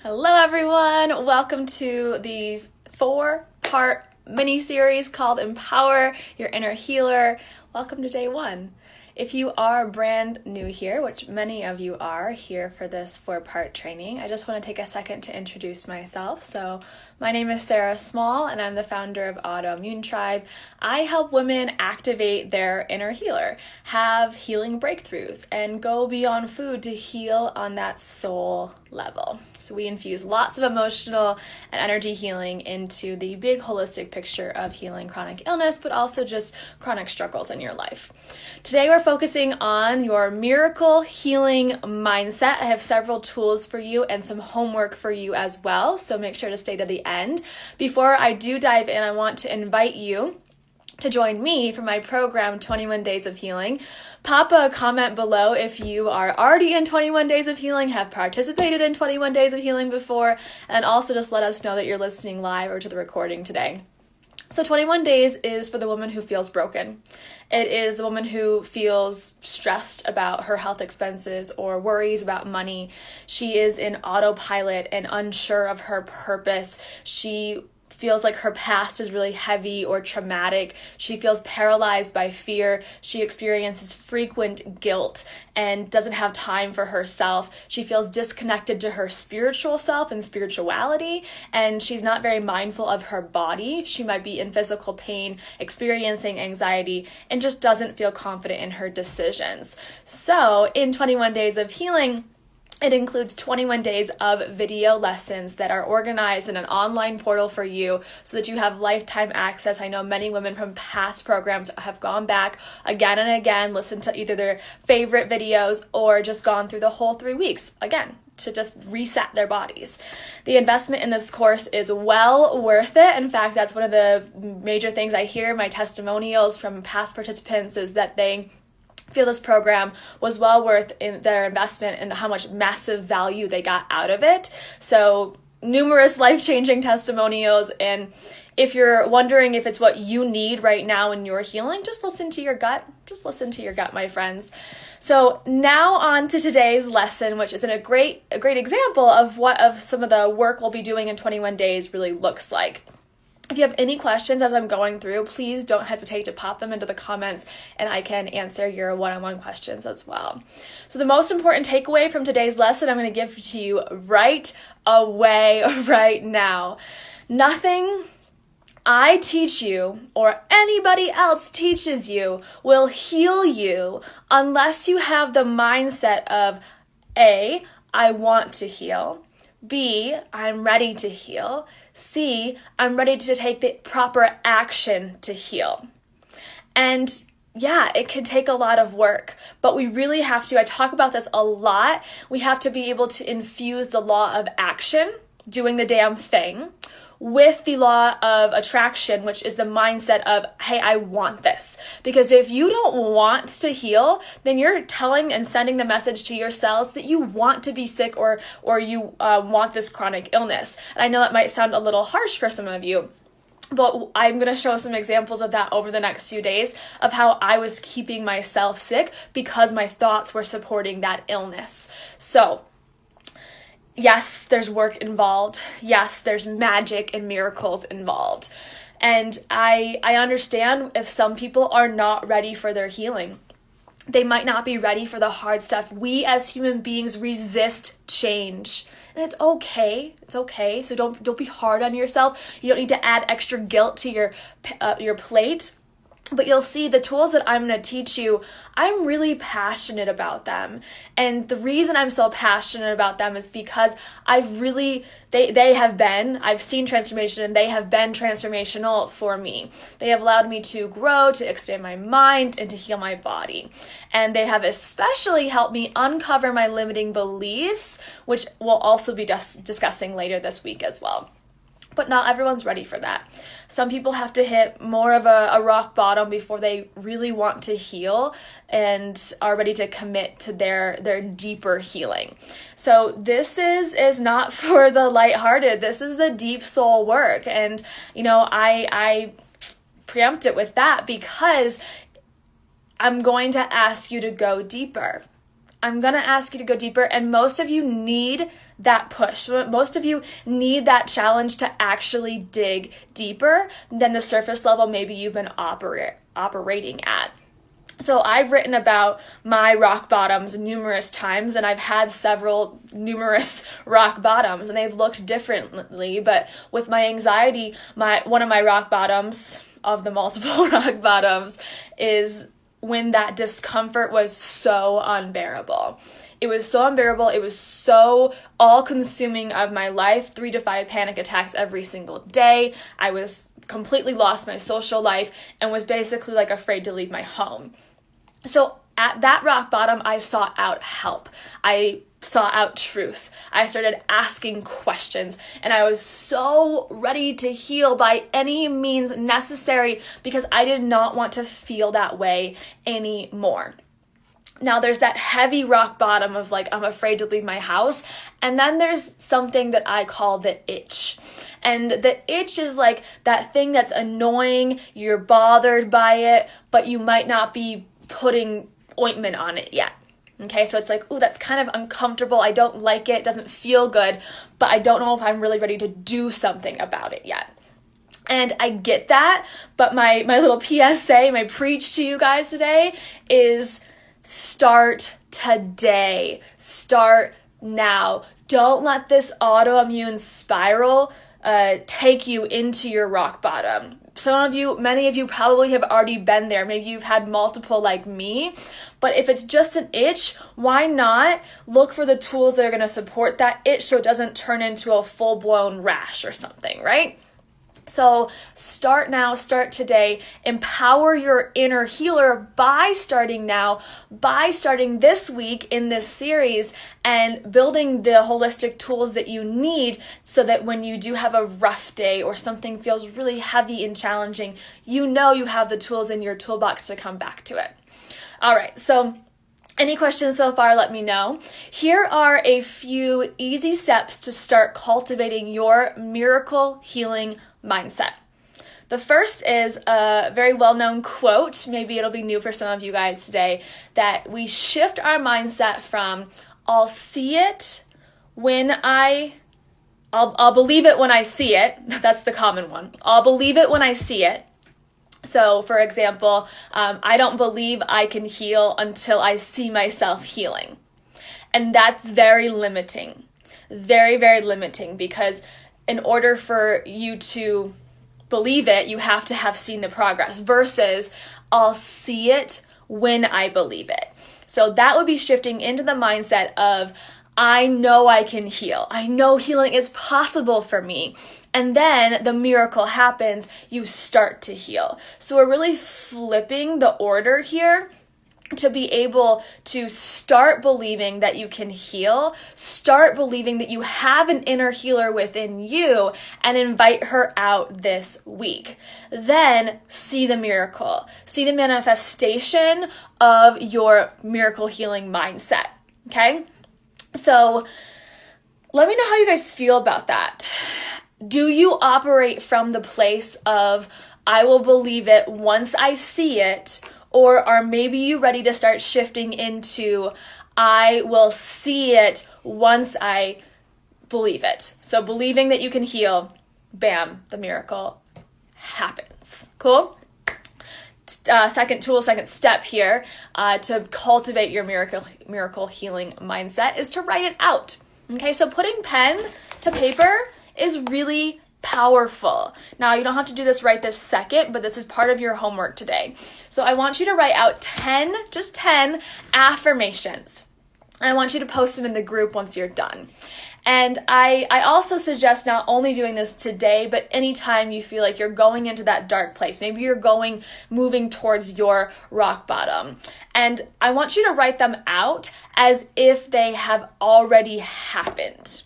Hello everyone, welcome to these 4-part mini-series called Empower Your Inner Healer. Welcome to day 1. If you are brand new here, which many of you are here for this 4-part training, I just want to take a second to introduce myself. So my name is Sarah Small and I'm the founder of Autoimmune Tribe. I help women activate their inner healer, have healing breakthroughs, and go beyond food to heal on that soul level. So we infuse lots of emotional and energy healing into the big holistic picture of healing chronic illness, but also just chronic struggles in your life. Today we're focusing on your miracle healing mindset. I have several tools for you and some homework for you as well, so make sure to stay to the end. Before I do dive in, I want to invite you to join me for my program, 21 Days of Healing. Pop a comment below if you are already in 21 Days of Healing, have participated in 21 Days of Healing before, and also just let us know that you're listening live or to the recording today. So 21 days is for the woman who feels broken. It is the woman who feels stressed about her health expenses or worries about money. She is in autopilot and unsure of her purpose. She feels like her past is really heavy or traumatic. She feels paralyzed by fear. She experiences frequent guilt and doesn't have time for herself. She feels disconnected to her spiritual self and spirituality, and she's not very mindful of her body. She might be in physical pain, experiencing anxiety, and just doesn't feel confident in her decisions. So in 21 Days of Healing, it includes 21 days of video lessons that are organized in an online portal for you so that you have lifetime access. I know many women from past programs have gone back again and again, listened to either their favorite videos or just gone through the whole 3 weeks again to just reset their bodies. The investment in this course is well worth it. In fact, that's one of the major things I hear in my testimonials from past participants is that they feel this program was well worth in their investment and how much massive value they got out of it. So numerous life-changing testimonials, and if you're wondering if it's what you need right now in your healing, just listen to your gut. Just listen to your gut, my friends. So now on to today's lesson, which is a great example of what of some of the work we'll be doing in 21 days really looks like. If you have any questions as I'm going through, please don't hesitate to pop them into the comments and I can answer your one-on-one questions as well. So the most important takeaway from today's lesson I'm going to give to you right away, right now. Nothing I teach you or anybody else teaches you will heal you unless you have the mindset of A, I want to heal. B, I'm ready to heal. C, I'm ready to take the proper action to heal. And yeah, it can take a lot of work, but we really have to, I talk about this a lot, we have to be able to infuse the law of action, doing the damn thing, with the law of attraction, which is the mindset of, hey, I want this. Because if you don't want to heal, then you're telling and sending the message to your cells that you want to be sick or you want this chronic illness. And I know that might sound a little harsh for some of you, but I'm going to show some examples of that over the next few days of how I was keeping myself sick because my thoughts were supporting that illness. So yes, there's work involved. Yes, there's magic and miracles involved. And I understand if some people are not ready for their healing. They might not be ready for the hard stuff. We as human beings resist change. And it's okay. It's okay. So don't be hard on yourself. You don't need to add extra guilt to your plate. But you'll see the tools that I'm going to teach you, I'm really passionate about them. And the reason I'm so passionate about them is because I've seen transformation and they have been transformational for me. They have allowed me to grow, to expand my mind, and to heal my body. And they have especially helped me uncover my limiting beliefs, which we'll also be discussing later this week as well. But not everyone's ready for that. Some people have to hit more of a rock bottom before they really want to heal and are ready to commit to their deeper healing. So this is not for the lighthearted. This is the deep soul work. And, I preempt it with that because I'm going to ask you to go deeper. I'm going to ask you to go deeper, and most of you need that push. Most of you need that challenge to actually dig deeper than the surface level maybe you've been operating at. So I've written about my rock bottoms numerous times, and I've had numerous rock bottoms, and they've looked differently. But with my anxiety, one of my rock bottoms of the multiple rock bottoms is when that discomfort was so unbearable. It was so unbearable. It was so all-consuming of my life, 3 to 5 panic attacks every single day. I was completely lost my social life and was basically like afraid to leave my home. So at that rock bottom, I sought out help. I sought out truth. I started asking questions, and I was so ready to heal by any means necessary because I did not want to feel that way anymore. Now there's that heavy rock bottom of like, I'm afraid to leave my house. And then there's something that I call the itch. And the itch is like that thing that's annoying. You're bothered by it, but you might not be putting ointment on it yet. Okay, so it's like, ooh, that's kind of uncomfortable. I don't like it. It doesn't feel good, but I don't know if I'm really ready to do something about it yet. And I get that, but my little PSA, my preach to you guys today is start today. Start now. Don't let this autoimmune spiral take you into your rock bottom. Many of you probably have already been there. Maybe you've had multiple like me. But if it's just an itch, why not look for the tools that are going to support that itch so it doesn't turn into a full-blown rash or something, right? So start now, start today, empower your inner healer by starting now, by starting this week in this series and building the holistic tools that you need so that when you do have a rough day or something feels really heavy and challenging, you know you have the tools in your toolbox to come back to it. All right, so any questions so far, let me know. Here are a few easy steps to start cultivating your miracle healing mindset. The first is a very well-known quote, maybe it'll be new for some of you guys today, that we shift our mindset from I'll see it when I'll believe it when I see it. That's the common one. I'll believe it when I see it. So, for example, I don't believe I can heal until I see myself healing. And that's very limiting. Very, very limiting because in order for you to believe it, you have to have seen the progress versus I'll see it when I believe it. So that would be shifting into the mindset of I know I can heal. I know healing is possible for me. And then the miracle happens, you start to heal. So we're really flipping the order here to be able to start believing that you can heal, start believing that you have an inner healer within you, and invite her out this week. Then see the miracle. See the manifestation of your miracle healing mindset, okay? So let me know how you guys feel about that. Do you operate from the place of, I will believe it once I see it, or are maybe you ready to start shifting into, I will see it once I believe it? So believing that you can heal, bam, the miracle happens. Cool? Second step here to cultivate your miracle healing mindset is to write it out. Okay, so putting pen to paper is really powerful. Now, you don't have to do this right this second, but this is part of your homework today. So I want you to write out 10 affirmations. And I want you to post them in the group once you're done. And I also suggest not only doing this today, but anytime you feel like you're going into that dark place. Maybe you're moving towards your rock bottom. And I want you to write them out as if they have already happened.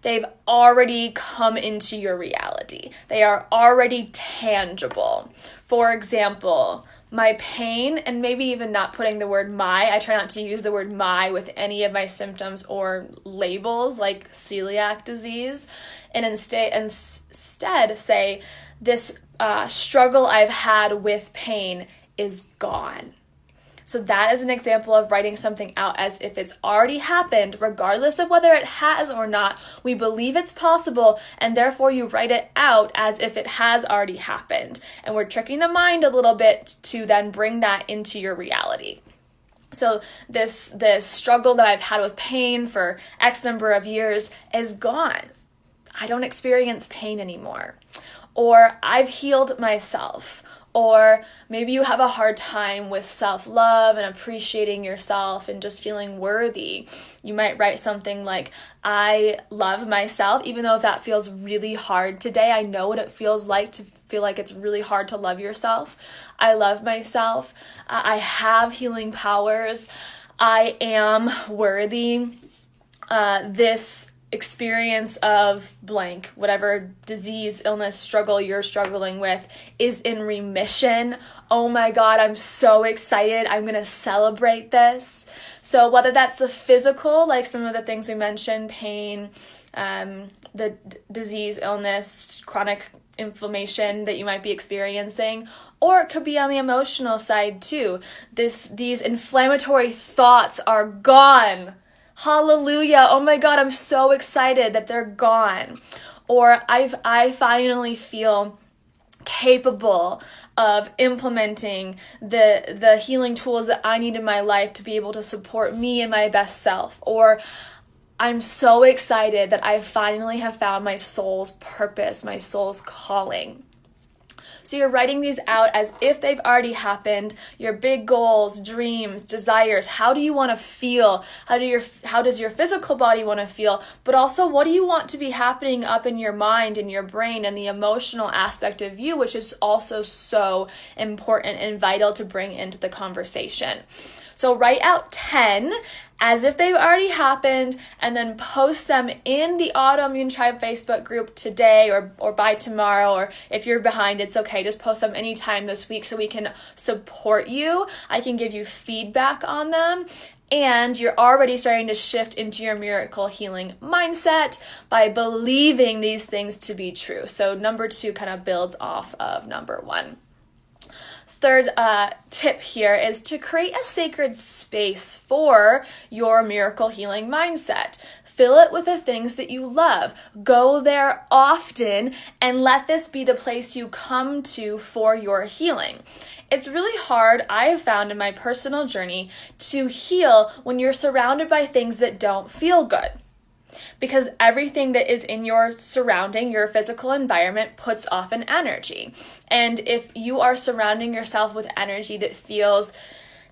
They've already come into your reality. They are already tangible. For example, my pain, and maybe even not putting the word my, I try not to use the word my with any of my symptoms or labels like celiac disease, and instead say, this struggle I've had with pain is gone. So that is an example of writing something out as if it's already happened, regardless of whether it has or not. We believe it's possible, and therefore you write it out as if it has already happened. And we're tricking the mind a little bit to then bring that into your reality. So this struggle that I've had with pain for X number of years is gone. I don't experience pain anymore. Or I've healed myself. Or maybe you have a hard time with self-love and appreciating yourself and just feeling worthy. You might write something like, I love myself, even though if that feels really hard today. I know what it feels like to feel like it's really hard to love yourself. I love myself. I have healing powers. I am worthy. This experience of blank, whatever disease, illness, struggle you're struggling with is in remission. Oh my God, I'm so excited. I'm going to celebrate this. So whether that's the physical, like some of the things we mentioned, pain, the disease, illness, chronic inflammation that you might be experiencing, or it could be on the emotional side too. These inflammatory thoughts are gone. Hallelujah. Oh my God, I'm so excited that they're gone. Or I finally feel capable of implementing the healing tools that I need in my life to be able to support me and my best self. Or I'm so excited that I finally have found my soul's purpose, my soul's calling. So you're writing these out as if they've already happened, your big goals, dreams, desires. How do you want to feel? How does your physical body want to feel? But also, what do you want to be happening up in your mind and your brain and the emotional aspect of you, which is also so important and vital to bring into the conversation. So write out 10 as if they've already happened, and then post them in the Autoimmune Tribe Facebook group today or by tomorrow, or if you're behind, it's okay. Just post them anytime this week so we can support you. I can give you feedback on them. And you're already starting to shift into your miracle healing mindset by believing these things to be true. So number 2 kind of builds off of number 1. Third tip here is to create a sacred space for your miracle healing mindset. Fill it with the things that you love. Go there often and let this be the place you come to for your healing. It's really hard, I have found in my personal journey, to heal when you're surrounded by things that don't feel good. Because everything that is in your surrounding, your physical environment, puts off an energy. And if you are surrounding yourself with energy that feels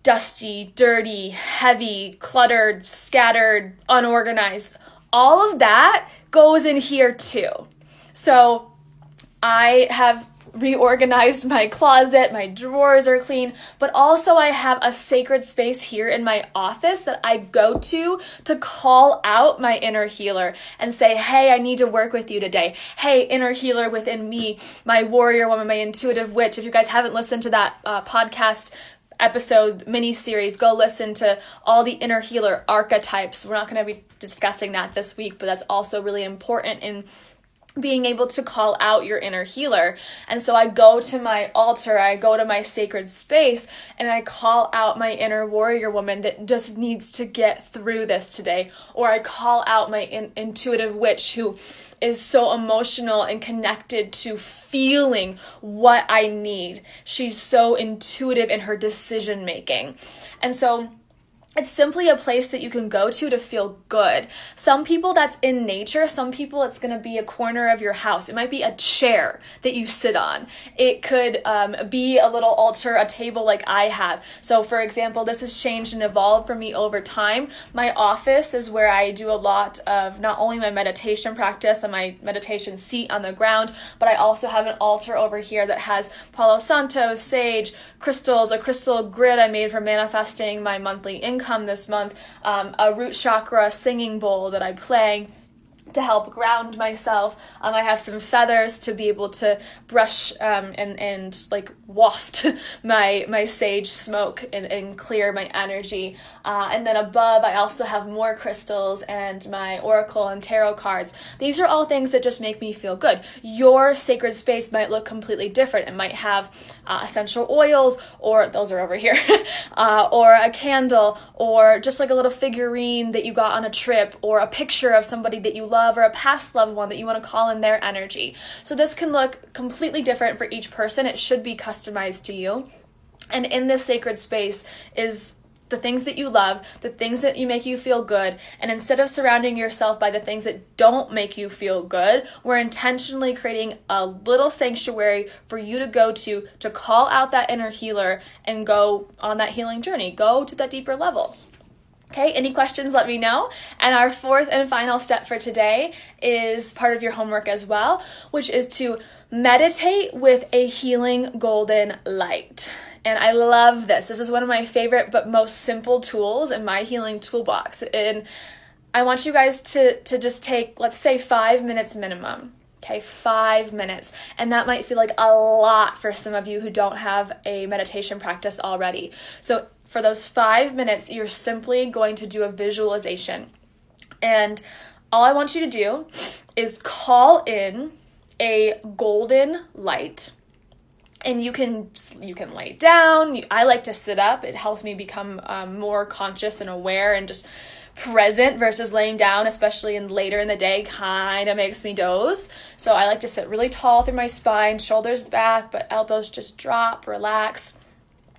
dusty, dirty, heavy, cluttered, scattered, unorganized, all of that goes in here too. So I have reorganized my closet, my drawers are clean, but also I have a sacred space here in my office that I go to call out my inner healer and say, hey, I need to work with you today. Hey, inner healer within me, my warrior woman, my intuitive witch. If you guys haven't listened to that podcast episode mini-series, go listen to all the inner healer archetypes. We're not going to be discussing that this week, but that's also really important in being able to call out your inner healer. And so I go to my altar, I go to my sacred space, and I call out my inner warrior woman that just needs to get through this today. Or I call out my intuitive witch who is so emotional and connected to feeling what I need. She's so intuitive in her decision making. And so it's simply a place that you can go to feel good. Some people that's in nature. Some people it's going to be a corner of your house. It might be a chair that you sit on. It could be a little altar, a table like I have. So for example, this has changed and evolved for me over time. My office is where I do a lot of not only my meditation practice and my meditation seat on the ground, but I also have an altar over here that has Palo Santo, sage, crystals, a crystal grid I made for manifesting my monthly income this month, a root chakra singing bowl that I play, to help ground myself. I have some feathers to be able to brush and like waft my sage smoke and clear my energy. And then above, I also have more crystals and my oracle and tarot cards. These are all things that just make me feel good. Your sacred space might look completely different. It might have essential oils, or those are over here, or a candle, or just like a little figurine that you got on a trip, or a picture of somebody that you love, or a past loved one that you want to call in their energy. So this can look completely different for each person. It should be customized to you. And in this sacred space is the things that you love, the things that you make you feel good. And instead of surrounding yourself by the things that don't make you feel good, we're intentionally creating a little sanctuary for you to go to call out that inner healer and go on that healing journey, go to that deeper level. Okay, any questions, let me know. And our fourth and final step for today is part of your homework as well, which is to meditate with a healing golden light. And I love this. This is one of my favorite but most simple tools in my healing toolbox. And I want you guys to just take, let's say, 5 minutes minimum. Okay, 5 minutes. And that might feel like a lot for some of you who don't have a meditation practice already. So for those 5 minutes, you're simply going to do a visualization. And all I want you to do is call in a golden light. And you can lay down. I like to sit up. It helps me become more conscious and aware and just present versus laying down, especially later in the day, kind of makes me doze. So I like to sit really tall through my spine, shoulders back, but elbows just drop, relax.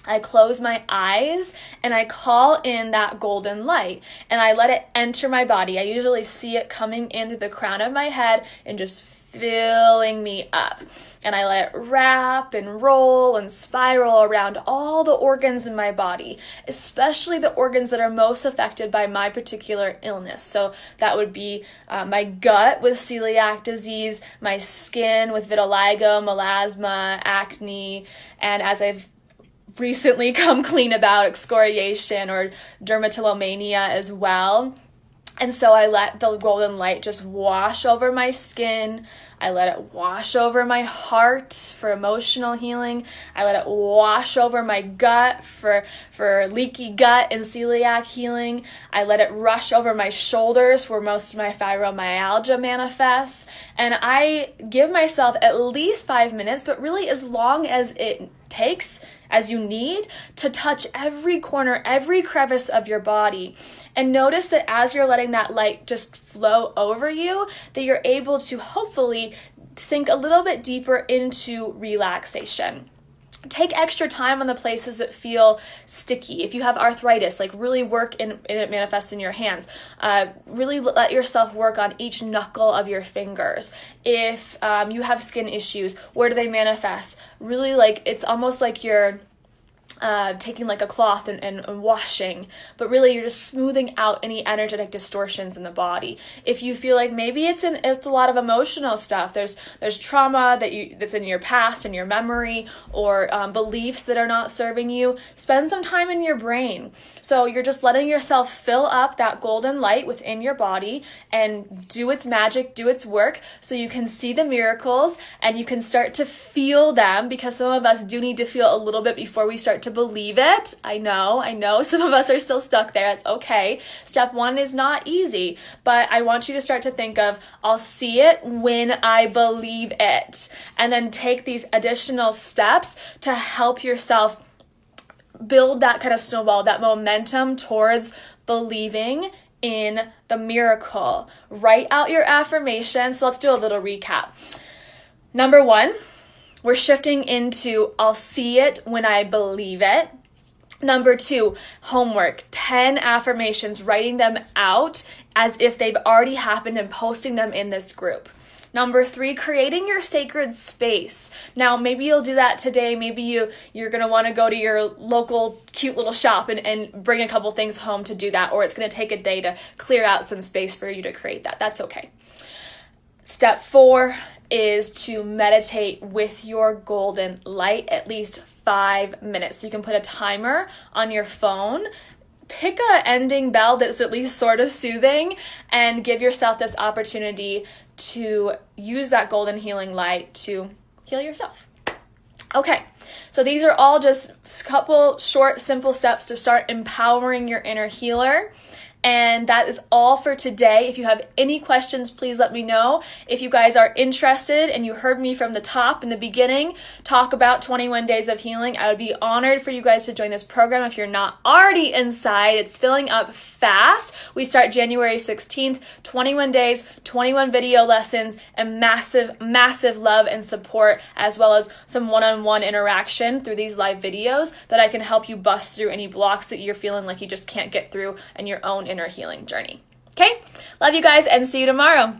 I close my eyes and I call in that golden light and I let it enter my body. I usually see it coming in through the crown of my head and just filling me up. And I let it wrap and roll and spiral around all the organs in my body, especially the organs that are most affected by my particular illness. So that would be my gut with celiac disease, my skin with vitiligo, melasma, acne, and as I've recently come clean about, excoriation or dermatillomania as well. And so I let the golden light just wash over my skin. I let it wash over my heart for emotional healing. I let it wash over my gut for leaky gut and celiac healing. I let it rush over my shoulders where most of my fibromyalgia manifests. And I give myself at least 5 minutes, but really as long as it takes, as you need, to touch every corner, every crevice of your body. And notice that as you're letting that light just flow over you, that you're able to hopefully sink a little bit deeper into relaxation. Take extra time on the places that feel sticky. If you have arthritis, like really work in it manifests in your hands. Really let yourself work on each knuckle of your fingers. If you have skin issues, where do they manifest? Really, like it's almost like you're taking like a cloth and washing, but really you're just smoothing out any energetic distortions in the body. If you feel like maybe it's a lot of emotional stuff, there's trauma that's in your past and your memory, or beliefs that are not serving you, spend some time in your brain. So you're just letting yourself fill up that golden light within your body and do its magic, do its work, so you can see the miracles and you can start to feel them, because some of us do need to feel a little bit before we start to believe it. I know some of us are still stuck there. It's okay. Step 1 is not easy, but I want you to start to think of, I'll see it when I believe it, and then take these additional steps to help yourself build that kind of snowball, that momentum towards believing in the miracle. Write out your affirmations. So let's do a little recap. Number 1, we're shifting into I'll see it when I believe it. Number 2, homework, 10 affirmations, writing them out as if they've already happened and posting them in this group. Number 3, creating your sacred space. Now, maybe you'll do that today. Maybe you're going to want to go to your local cute little shop and bring a couple things home to do that, or it's going to take a day to clear out some space for you to create that. That's okay. Step 4 is to meditate with your golden light at least 5 minutes. So you can put a timer on your phone pick a ending bell that's at least sort of soothing and give yourself this opportunity to use that golden healing light to heal yourself. Okay, so these are all just a couple short, simple steps to start empowering your inner healer. And that is all for today. If you have any questions, please let me know. If you guys are interested and you heard me from the top in the beginning talk about 21 days of healing, I would be honored for you guys to join this program. If you're not already inside, it's filling up fast. We start January 16th, 21 days, 21 video lessons, and massive, massive love and support, as well as some one-on-one interaction through these live videos that I can help you bust through any blocks that you're feeling like you just can't get through in your own inner healing journey. Okay? Love you guys and see you tomorrow.